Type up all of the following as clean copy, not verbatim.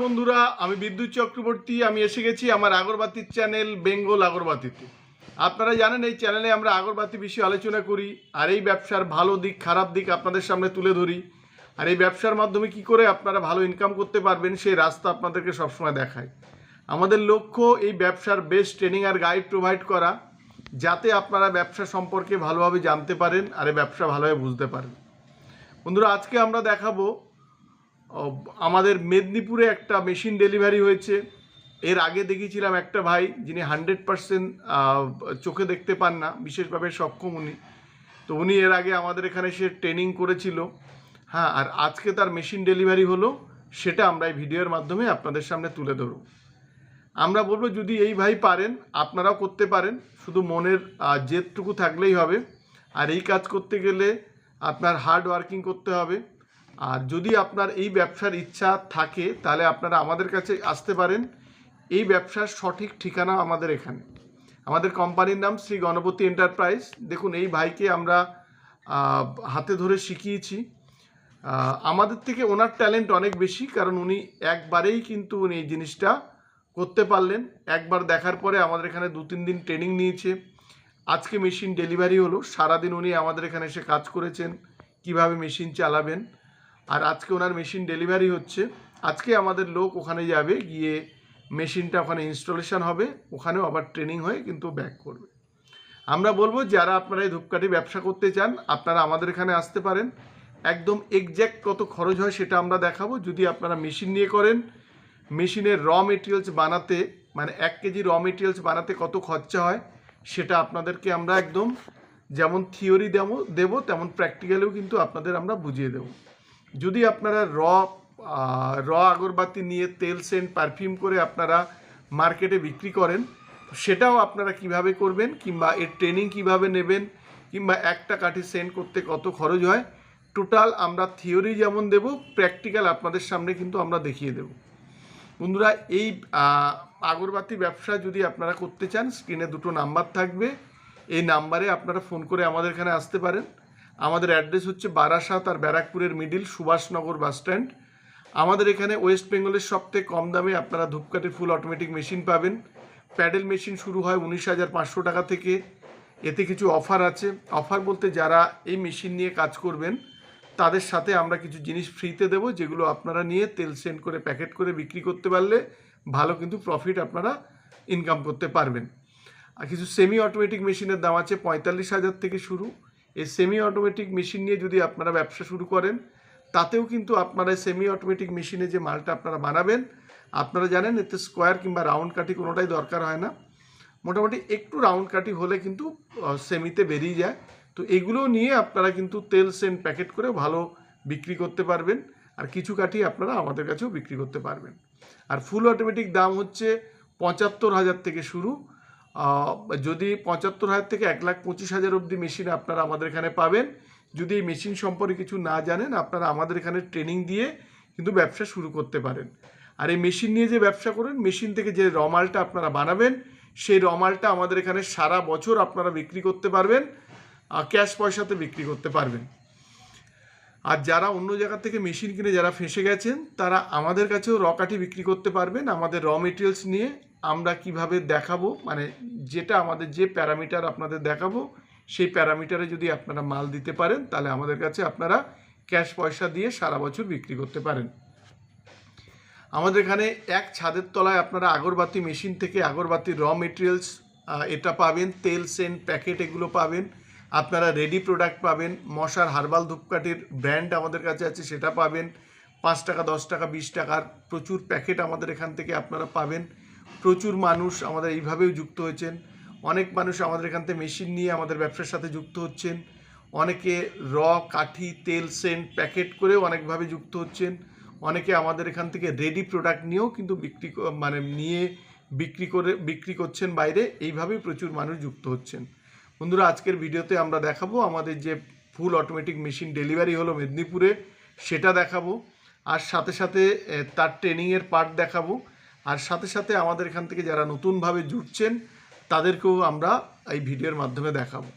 বন্ধুরা, আমি বিদ্যুৎ চক্রবর্তী। আমি এসে গেছি আমার আগরবাতির চ্যানেল বেঙ্গল আগরবাতিতে। আপনারা জানেন এই চ্যানেলে আমরা আগরবাতি বিষয়ে আলোচনা করি, আর এই ব্যবসার ভালো দিক খারাপ দিক আপনাদের সামনে তুলে ধরি, আর এই ব্যবসার মাধ্যমে কি করে আপনারা ভালো ইনকাম করতে পারবেন সেই রাস্তা আপনাদেরকে সবসময় দেখায়। আমাদের লক্ষ্য এই ব্যবসার বেস্ট ট্রেনিং আর গাইড প্রোভাইড করা, যাতে আপনারা ব্যবসা সম্পর্কে ভালোভাবে জানতে পারেন আর এই ব্যবসা ভালোভাবে বুঝতে পারেন। বন্ধুরা, আজকে আমরা দেখাবো আমাদের মেদিনীপুরে একটা মেশিন ডেলিভারি হয়েছে। এর আগে দেখিয়েছিলাম একটা ভাই যিনি 100% চোখে দেখতে পান না, বিশেষভাবে সক্ষম উনি। তো উনি এর আগে আমাদের এখানে সে ট্রেনিং করেছিল। হ্যাঁ, আর আজকে তার মেশিন ডেলিভারি হলো, সেটা আমরা এই ভিডিওর মাধ্যমে আপনাদের সামনে তুলে ধরব। আমরা বলবো যদি এই ভাই পারেন আপনারাও করতে পারেন, শুধু মনের জেদটুকু থাকলেই হবে। আর এই কাজ করতে গেলে আপনার হার্ড ওয়ার্কিং করতে হবে। আর যদি আপনার এই ব্যবসার ইচ্ছা থাকে তাহলে আপনারা আমাদের কাছে আসতে পারেন। এই ব্যবসার সঠিক ঠিকানা আমাদের এখানে। আমাদের কোম্পানির নাম শ্রী গণপতি এন্টারপ্রাইজ। দেখুন, এই ভাইকে আমরা হাতে ধরে শিখিয়েছি। আমাদের থেকে ওনার ট্যালেন্ট অনেক বেশি, কারণ উনি একবারেই কিন্তু উনি এই জিনিসটা করতে পারলেন। একবার দেখার পরে আমাদের এখানে 2-3 দিন ট্রেনিং নিয়েছে। আজকে মেশিন ডেলিভারি হলো। সারাদিন উনি আমাদের এখানে এসে কাজ করেছেন কিভাবে মেশিন চালাবেন। আর আজকে ওনার মেশিন ডেলিভারি হচ্ছে। আজকে আমাদের লোক ওখানে যাবে, গিয়ে মেশিনটা ওখানে ইনস্টলেশন হবে, ওখানেও আবার ট্রেনিং হয়ে কিন্তু ব্যাক করবে। আমরা বলবো যারা আপনারা এই ধূপকাঠি ব্যবসা করতে চান আপনারা আমাদের এখানে আসতে পারেন। একদম এক্স্যাক্ট কত খরচ হয় সেটা আমরা দেখাবো। যদি আপনারা মেশিন নিয়ে করেন, মেশিনের র মেটেরিয়ালস বানাতে, মানে 1 কেজি র মেটেরিয়ালস বানাতে কত খরচা হয় সেটা আপনাদেরকে আমরা একদম যেমন থিওরি দেবো তেমন প্র্যাকটিক্যালেও কিন্তু আপনাদের আমরা বুঝিয়ে দেবো। যদি আপনারা র আগরবাতি নিয়ে তেল সেন্ট পারফিউম করে আপনারা মার্কেটে বিক্রি করেন, সেটাও আপনারা কিভাবে করবেন, কিংবা এর ট্রেনিং কিভাবে নেবেন, কিংবা একটা কাঠি সেন্ট করতে কত খরচ হয়, টোটাল আমরা থিওরি যেমন দেব, প্র্যাকটিক্যাল আপনাদের সামনে কিন্তু আমরা দেখিয়ে দেব। বন্ধুরা, এই আগরবাতি ব্যবসা যদি আপনারা করতে চান, স্ক্রিনে 2টো নাম্বার থাকবে। এই নাম্বারে আপনারা ফোন করে আমাদের এখানে আসতে পারেন। আমাদের অ্যাড্রেস হচ্ছে বারাসাত আর ব্যারাকপুরের মিডিল সুভাষনগর বাস স্ট্যান্ড। আমাদের এখানে ওয়েস্ট বেঙ্গলের সবথেকে কম দামে আপনারা ধূপকাঠির ফুল অটোমেটিক মেশিন পাবেন। প্যাডেল মেশিন শুরু হয় 19,500 টাকা থেকে। এতে কিছু অফার আছে। অফার বলতে যারা এই মেশিন নিয়ে কাজ করবেন তাদের সাথে আমরা কিছু জিনিস ফ্রিতে দেবো, যেগুলো আপনারা নিয়ে তেল সেন্ট করে প্যাকেট করে বিক্রি করতে পারলে ভালো কিন্তু প্রফিট আপনারা ইনকাম করতে পারবেন। আর কিছু সেমি অটোমেটিক মেশিনের দাম আছে 45,000 থেকে শুরু। এই সেমি অটোমেটিক মেশিন নিয়ে যদি আপনারা ব্যবসা শুরু করেন, তাতেও কিন্তু আপনারা সেমি অটোমেটিক মেশিনে যে মালটা আপনারা বানাবেন, আপনারা জানেন এতে স্কোয়ার কিংবা রাউন্ড কাঠি কোনোটাই দরকার হয় না। মোটামুটি একটু রাউন্ড কাঠি হলে কিন্তু সেমিতে বেরিয়ে যায়। তো এগুলো নিয়ে আপনারা কিন্তু তেল সেন্ট প্যাকেট করে ভালো বিক্রি করতে পারবেন। আর কিছু কাঠি আপনারা আমাদের কাছেও বিক্রি করতে পারবেন। আর ফুল অটোমেটিক দাম হচ্ছে 75,000 থেকে শুরু। যদি 75,000 থেকে 1,25,000 অবধি মেশিন আপনারা আমাদের এখানে পাবেন। যদি এই মেশিন সম্পর্কে কিছু না জানেন, আপনারা আমাদের এখানে ট্রেনিং দিয়ে কিন্তু ব্যবসা শুরু করতে পারেন। আর এই মেশিন নিয়ে যে ব্যবসা করেন, মেশিন থেকে যে রমালটা আপনারা বানাবেন, সেই রমালটা আমাদের এখানে সারা বছর আপনারা বিক্রি করতে পারবেন, ক্যাশ পয়সাতে বিক্রি করতে পারবেন। আর যারা অন্য জায়গা থেকে মেশিন কিনে যারা ফেঁসে গেছেন, তারা আমাদের কাছেও র কাঠি বিক্রি করতে পারবেন। আমাদের র মেটেরিয়ালস নিয়ে আমরা কিভাবে দেখাবো, মানে যেটা আমাদের যে প্যারামিটার আপনাদের দেখাবো, সেই প্যারামিটারে যদি আপনারা মাল দিতে পারেন, তাহলে আমাদের কাছে আপনারা ক্যাশ পয়সা দিয়ে সারা বছর বিক্রি করতে পারেন। আমাদের এখানে এক ছাদের তলায় আপনারা আগরবাতি মেশিন থেকে আগরবাতির র মেটেরিয়ালস এটা পাবেন, তেল সেন্ট প্যাকেট এগুলো পাবেন, আপনারা রেডি প্রোডাক্ট পাবেন, মশার হার্বাল ধূপকাঠির ব্র্যান্ড আমাদের কাছে আছে সেটা পাবেন। 5 টাকা 10 টাকা 20 টাকার প্রচুর প্যাকেট আমাদের এখান থেকে আপনারা পাবেন। প্রচুর মানুষ আমাদের এইভাবেও যুক্ত হয়েছেন। অনেক মানুষ আমাদের এখান থেকে মেশিন নিয়ে আমাদের ব্যবসার সাথে যুক্ত হচ্ছেন। অনেকে র কাঠি তেল সেন্ট প্যাকেট করেও অনেকভাবে যুক্ত হচ্ছেন। অনেকে আমাদের এখান থেকে রেডি প্রোডাক্ট নিয়েও কিন্তু বিক্রি করছেন বাইরে। এইভাবেই প্রচুর মানুষ যুক্ত হচ্ছেন। বন্ধুরা, আজকের ভিডিওতে আমরা দেখাবো আমাদের যে ফুল অটোমেটিক মেশিন ডেলিভারি হলো মেদিনীপুরে, সেটা দেখাবো। আর সাথে সাথে তার ট্রেনিংয়ের পার্ট দেখাবো। আর সাথে সাথে আমাদের এখান থেকে যারা নতুনভাবে জুড়ছেন তাদেরকেও আমরা এই ভিডিওর মাধ্যমে দেখাবো।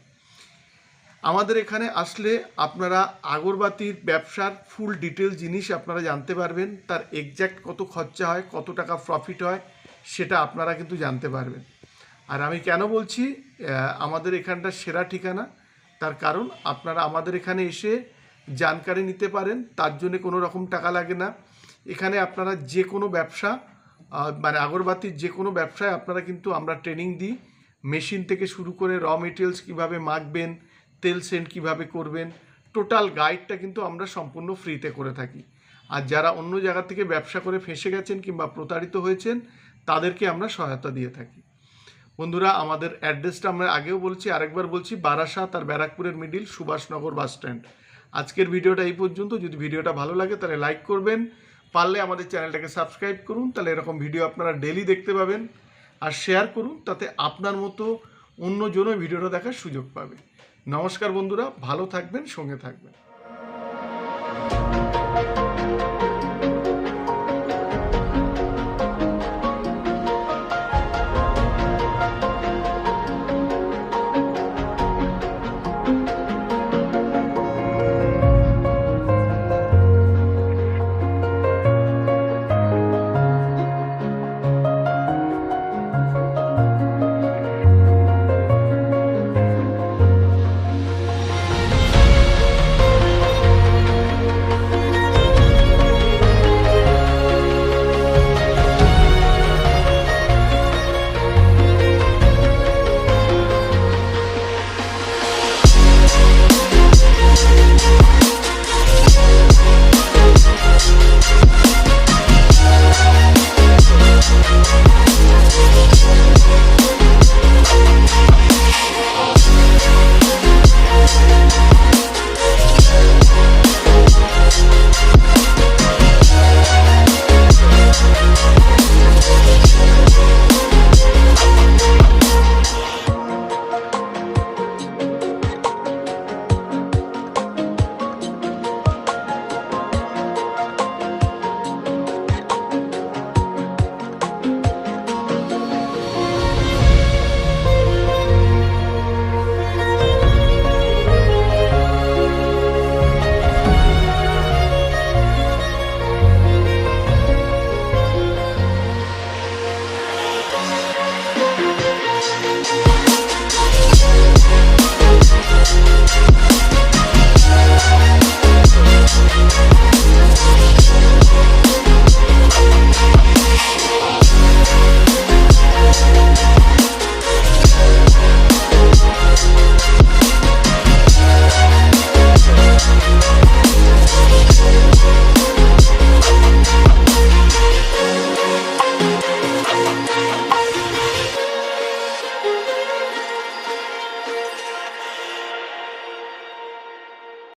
আমাদের এখানে আসলে আপনারা আগরবাতির ব্যবসার ফুল ডিটেল জিনিস আপনারা জানতে পারবেন, তার এক্স্যাক্ট কত খরচা হয়, কত টাকা প্রফিট হয়, সেটা আপনারা কিন্তু জানতে পারবেন। আর আমি কেন বলছি আমাদের এখানটা সেরা ঠিকানা, তার কারণ আপনারা আমাদের এখানে এসে জানকারি নিতে পারেন, তার জন্য কোনো রকম টাকা লাগে না। এখানে আপনারা যে কোনো ব্যবসা মানে আগরবাতির যে কোনো ব্যবসায় আপনারা কিন্তু আমরা ট্রেনিং দিই, মেশিন থেকে শুরু করে র মেটেরিয়ালস কীভাবে মাখবেন, তেল সেন্ট কীভাবে করবেন, টোটাল গাইডটা কিন্তু আমরা সম্পূর্ণ ফ্রিতে করে থাকি। আর যারা অন্য জায়গা থেকে ব্যবসা করে ফেঁসে গেছেন কিংবা প্রতারিত হয়েছেন তাদেরকে আমরা সহায়তা দিয়ে থাকি। বন্ধুরা, আমাদের অ্যাড্রেসটা আমরা আগেও বলছি, আরেকবার বলছি, বারাসাত আর ব্যারাকপুরের মিডিল সুভাষনগর বাস স্ট্যান্ড। আজকের ভিডিওটা এই পর্যন্ত। যদি ভিডিওটা ভালো লাগে তাহলে লাইক করবেন, পারলে আমাদের চ্যানেলটাকে সাবস্ক্রাইব করুন, তাহলে এরকম ভিডিও আপনারা ডেলি দেখতে পাবেন। আর শেয়ার করুন, তাতে আপনার মতো অন্যজনও ভিডিওটা দেখার সুযোগ পাবে। নমস্কার বন্ধুরা, ভালো থাকবেন, সঙ্গে থাকবেন।